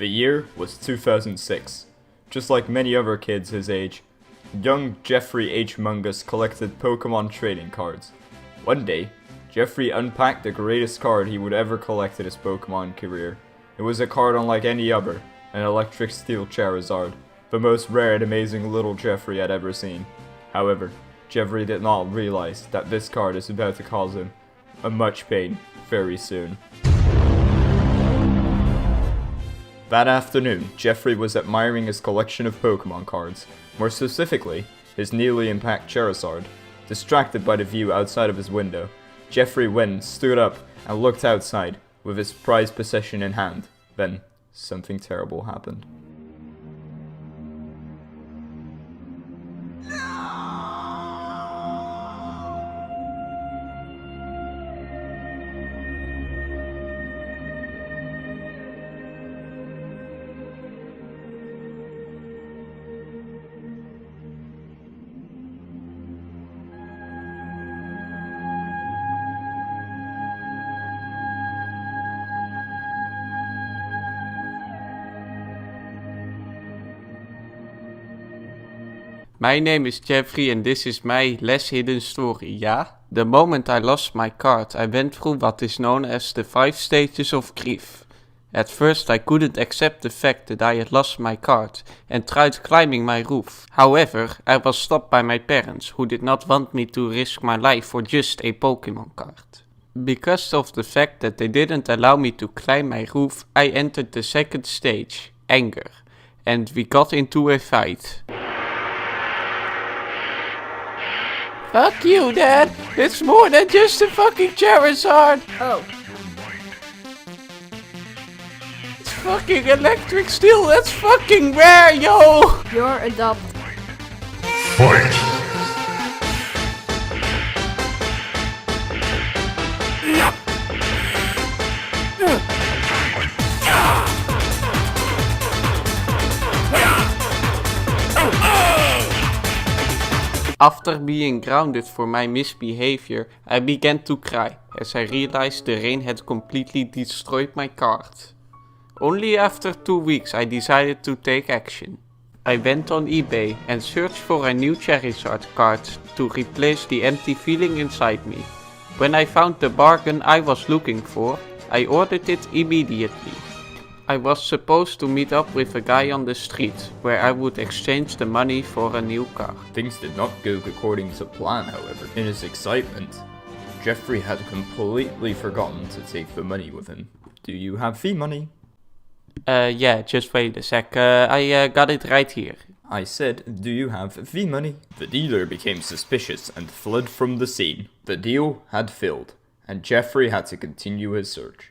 The year was 2006. Just like many other kids his age, young Jeffrey H. Mungus collected Pokemon trading cards. One day, Jeffrey unpacked the greatest card he would ever collect in his Pokemon career. It was a card unlike any other, an electric steel Charizard, the most rare and amazing little Jeffrey had ever seen. However, Jeffrey did not realize that this card is about to cause him much pain very soon. That afternoon, Jeffrey was admiring his collection of Pokemon cards, more specifically, his newly unpacked Charizard. Distracted by the view outside of his window, Jeffrey Wynn stood up and looked outside with his prized possession in hand. Then, something terrible happened. My name is Jeffrey and this is my less hidden story, yeah? The moment I lost my card, I went through what is known as the 5 stages of grief. At first I couldn't accept the fact that I had lost my card and tried climbing my roof. However, I was stopped by my parents, who did not want me to risk my life for just a Pokemon card. Because of the fact that they didn't allow me to climb my roof, I entered the second stage, anger, and we got into a fight. Fuck you, Dad! It's more than just a fucking Charizard! Oh. It's fucking electric steel, that's fucking rare, yo! You're adopted. Fight! After being grounded for my misbehavior, I began to cry as I realized the rain had completely destroyed my card. Only after 2 weeks I decided to take action. I went on eBay and searched for a new Charizard card to replace the empty feeling inside me. When I found the bargain I was looking for, I ordered it immediately. I was supposed to meet up with a guy on the street, where I would exchange the money for a new car. Things did not go according to plan, however. In his excitement, Jeffrey had completely forgotten to take the money with him. Do you have the money? Yeah, just wait a sec, I got it right here. I said, do you have the money? The dealer became suspicious and fled from the scene. The deal had failed, and Jeffrey had to continue his search.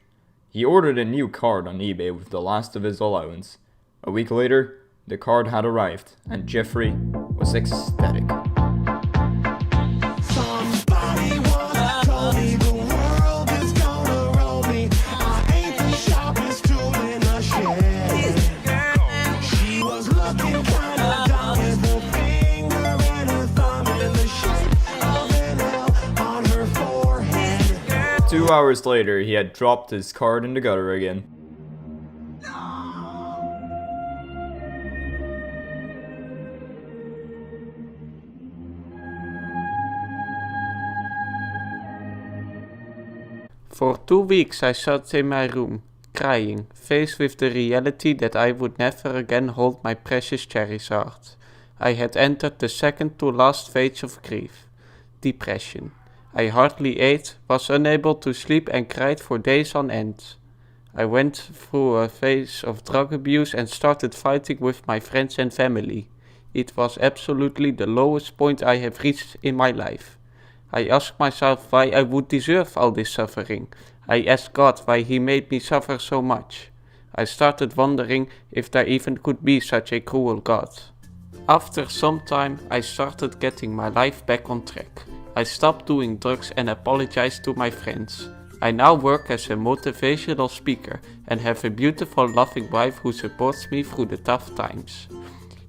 He ordered a new card on eBay with the last of his allowance. A week later, the card had arrived, and Jeffrey was ecstatic. Somebody once told me the world is gonna roll me. I ain't the sharpest tool in the shed. She was looking kinda dumb with her finger and her thumb in the shape of an L on her forehead. 2 hours later, he had dropped his card in the gutter again. For 2 weeks I sat in my room, crying, faced with the reality that I would never again hold my precious Charizard. I had entered the second to last stage of grief, depression. I hardly ate, was unable to sleep and cried for days on end. I went through a phase of drug abuse and started fighting with my friends and family. It was absolutely the lowest point I have reached in my life. I asked myself why I would deserve all this suffering. I asked God why he made me suffer so much. I started wondering if there even could be such a cruel God. After some time, I started getting my life back on track. I stopped doing drugs and apologized to my friends. I now work as a motivational speaker and have a beautiful loving wife who supports me through the tough times.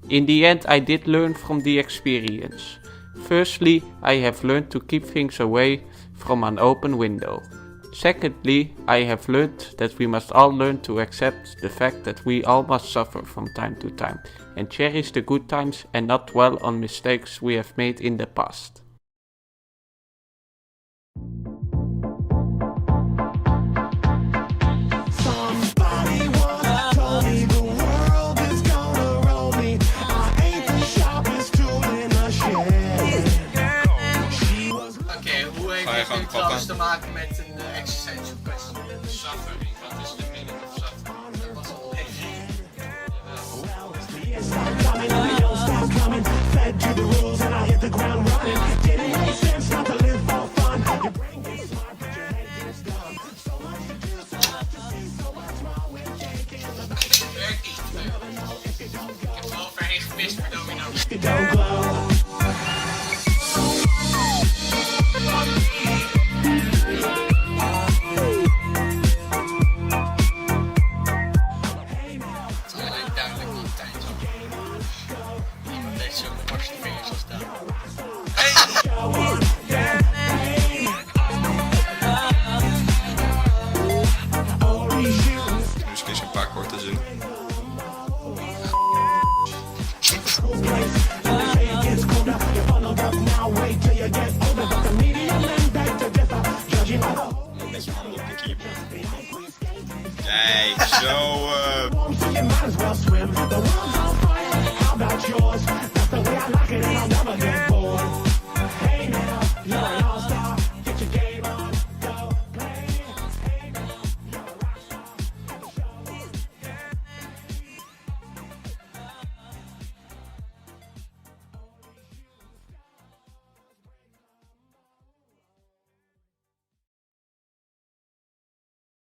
In the end, I did learn from the experience. Firstly, I have learned to keep things away from an open window. Secondly, I have learned that we must all learn to accept the fact that we all must suffer from time to time, and cherish the good times and not dwell on mistakes we have made in the past. Somebody once told me the world is gonna roll me. I ain't the sharpest tool in the shed. She was Oké, hoe heeft dit nu trouwens te maken met een existential question? Suffering, wat is de meaning of suffering? Dat was al coming, I don't stop coming. Fed to the rules and I hit the ground running.